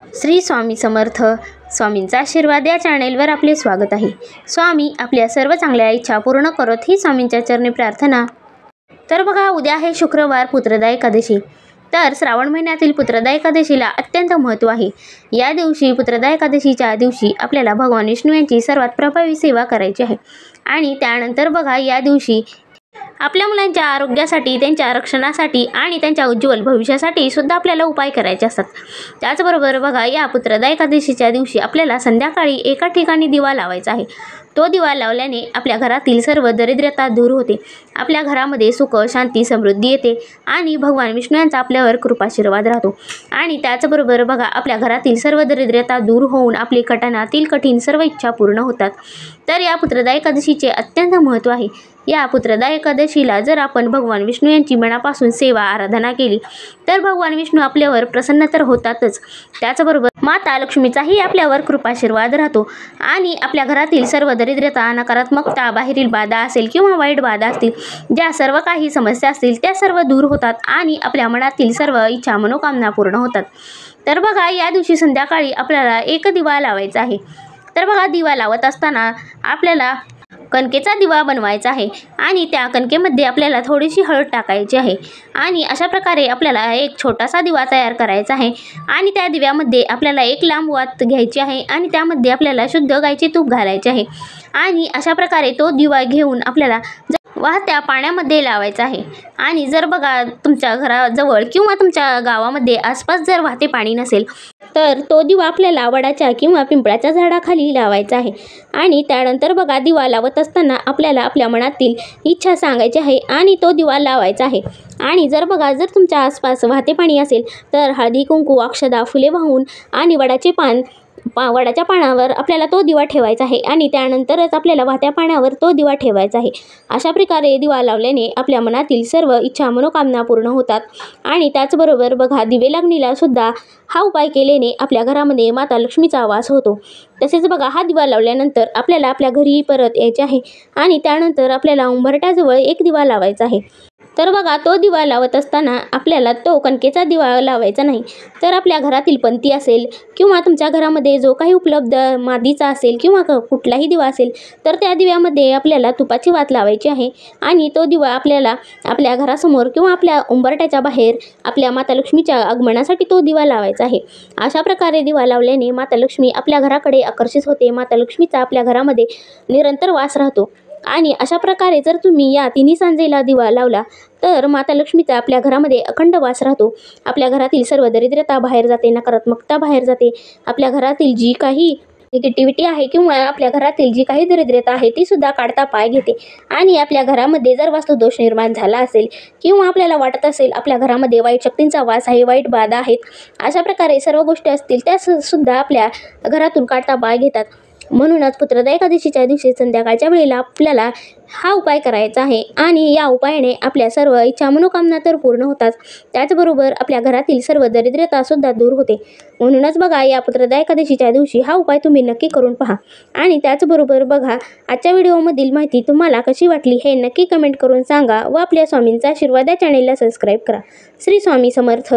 श्री स्वामी समर्थ. स्वामींचा आशीर्वाद या चॅनेलवर आपले स्वागत आहे. स्वामी आपल्या सर्व चांगल्या इच्छा पूर्ण करत ही स्वामींच्या चरणी प्रार्थना. तर बघा, उद्या आहे शुक्रवार पुत्रदा एकादशी. तर श्रावण महिन्यातील पुत्रदा एकादशीला अत्यंत महत्त्व आहे. या दिवशी पुत्रदा एकादशीच्या दिवशी आपल्याला भगवान विष्णू यांची सर्वात प्रभावी सेवा करायची आहे. आणि त्यानंतर बघा, या दिवशी आपल्या मुलांच्या आरोग्यासाठी, त्यांच्या रक्षणासाठी आणि त्यांच्या उज्ज्वल भविष्यासाठी सुद्धा आपल्याला उपाय करायचे असतात. त्याचबरोबर बघा, या पुत्रदा एकादशीच्या दिवशी आपल्याला संध्याकाळी एका ठिकाणी दिवा लावायचा आहे. तो दिवा लावल्याने आपल्या घरातील सर्व दरिद्रता दूर होते. आपल्या घरामध्ये सुख, शांती, समृद्धी येते आणि भगवान विष्णू यांचा आपल्यावर कृपाशीर्वाद राहतो. आणि त्याचबरोबर बघा, आपल्या घरातील सर्व दरिद्रता दूर होऊन आपली कठीणातील कठीण सर्व इच्छा पूर्ण होतात. तर या पुत्रदा एकादशीचे अत्यंत महत्त्व आहे. या पुत्रदा एकादशीला जर आपण भगवान विष्णू यांची मनापासून सेवा आराधना केली तर भगवान विष्णू आपल्यावर प्रसन्न तर होतातच, त्याचबरोबर माता लक्ष्मीचाही आपल्यावर कृपाशीर्वाद राहतो आणि आपल्या घरातील सर्व दरिद्रता, नकारात्मकता, बाहेरील बाधा असेल किंवा वाईट बाधा असतील, ज्या सर्व काही समस्या असतील त्या सर्व दूर होतात आणि आपल्या मनातील सर्व इच्छा मनोकामना पूर्ण होतात. तर बघा, या दिवशी संध्याकाळी आपल्याला एक दिवा लावायचा आहे. तर बघा, दिवा लावत असताना आपल्याला कणकेचा दिवा बनवायचा आहे आणि त्या कणकेमध्ये आपल्याला थोडीशी हळद टाकायची आहे. आणि अशा प्रकारे आपल्याला एक छोटासा दिवा तयार करायचा आहे. आणि त्या दिव्यामध्ये आपल्याला एक लांब वात घ्यायची आहे आणि त्यामध्ये आपल्याला शुद्ध गाईचे तूप घालायचे आहे. आणि अशा प्रकारे तो दिवा घेऊन आपल्याला वाहत्या पाण्यामध्ये लावायचा आहे. आणि जर बघा, तुमच्या घराजवळ किंवा तुमच्या गावामध्ये आसपास जर वाहते पाणी नसेल तर तो दिवा आपल्याला वडाच्या किंवा पिंपळाच्या झाडाखाली लावायचा आहे. आणि त्यानंतर बघा, दिवा लावत असताना आपल्याला आपल्या मनातील इच्छा सांगायची आहे आणि तो दिवा लावायचा आहे. आणि जर बघा, जर तुमच्या आसपास वाहते पाणी असेल तर हळदी, कुंकू, अक्षदा, फुले वाहून आणि वडाच्या पानावर आपल्याला तो दिवा ठेवायचा आहे. आणि त्यानंतरच आपल्याला वाहत्या पाण्यावर तो दिवा ठेवायचा आहे. अशा प्रकारे दिवा लावल्याने आपल्या मनातील सर्व इच्छा मनोकामना पूर्ण होतात. आणि त्याचबरोबर बघा, दिवे लागणीला सुद्धा हा उपाय केल्याने आपल्या घरामध्ये माता लक्ष्मीचा वास होतो. तसेच बघा, हा दिवा लावल्यानंतर आपल्याला आपल्या घरी परत यायचे आहे. आणि त्यानंतर आपल्याला उंबरठ्याजवळ एक दिवा लावायचा आहे. तर बघा, तो दिवा लावत असताना आपल्याला तो कणकेचा दिवा लावायचा नाही, तर आपल्या घरातील पंती असेल किंवा तुमच्या घरामध्ये जो काही उपलब्ध मादीचा असेल किंवा कुठलाही दिवा असेल तर त्या दिव्यामध्ये आपल्याला तुपाची वात लावायची आहे. आणि तो दिवा आपल्याला आपल्या घरासमोर किंवा आपल्या उंबरठ्याच्या बाहेर आपल्या माता लक्ष्मीच्या आगमनासाठी तो दिवा लावायचा आहे. अशा प्रकारे दिवा लावल्याने माता लक्ष्मी आपल्या घराकडे आकर्षित होते. माता लक्ष्मीचा आपल्या घरामध्ये निरंतर वास राहतो. आणि अशा प्रकारे जर तुम्ही या तिन्ही सांजेला दिवा लावला तर माता लक्ष्मीचा आपल्या घरामध्ये अखंड वास राहतो. आपल्या घरातील सर्व दरिद्रता बाहेर जाते, नकारात्मकता बाहेर जाते. आपल्या घरातील जी काही निगेटिव्हिटी आहे किंवा आपल्या घरातील जी काही दरिद्रता आहे ती सुद्धा काढता पाय घेते. आणि आपल्या घरामध्ये जर वास्तुदोष निर्माण झाला असेल किंवा आपल्याला वाटत असेल आपल्या घरामध्ये वाईट शक्तींचा वास आहे, वाईट बाधा आहेत, अशा प्रकारे सर्व गोष्टी असतील त्या सुद्धा आपल्या घरातून काढता पाय घेतात. म्हणूनच पुत्रदा एकादशीच्या दिवशी संध्याकाळच्या वेळेला आपल्याला हा उपाय करायचा आहे. आणि या उपायाने आपल्या सर्व इच्छा मनोकामना तर पूर्ण होतात, त्याचबरोबर आपल्या घरातील सर्व दरिद्रता सुद्धा दूर होते. म्हणूनच बघा, या पुत्रदा एकादशीच्या दिवशी हा उपाय तुम्ही नक्की करून पहा. आणि त्याचबरोबर बघा, आजच्या व्हिडिओमधील माहिती तुम्हाला कशी वाटली हे नक्की कमेंट करून सांगा व आपल्या स्वामींचा आशीर्वाद या चॅनेलला सबस्क्राईब करा. श्री स्वामी समर्थ.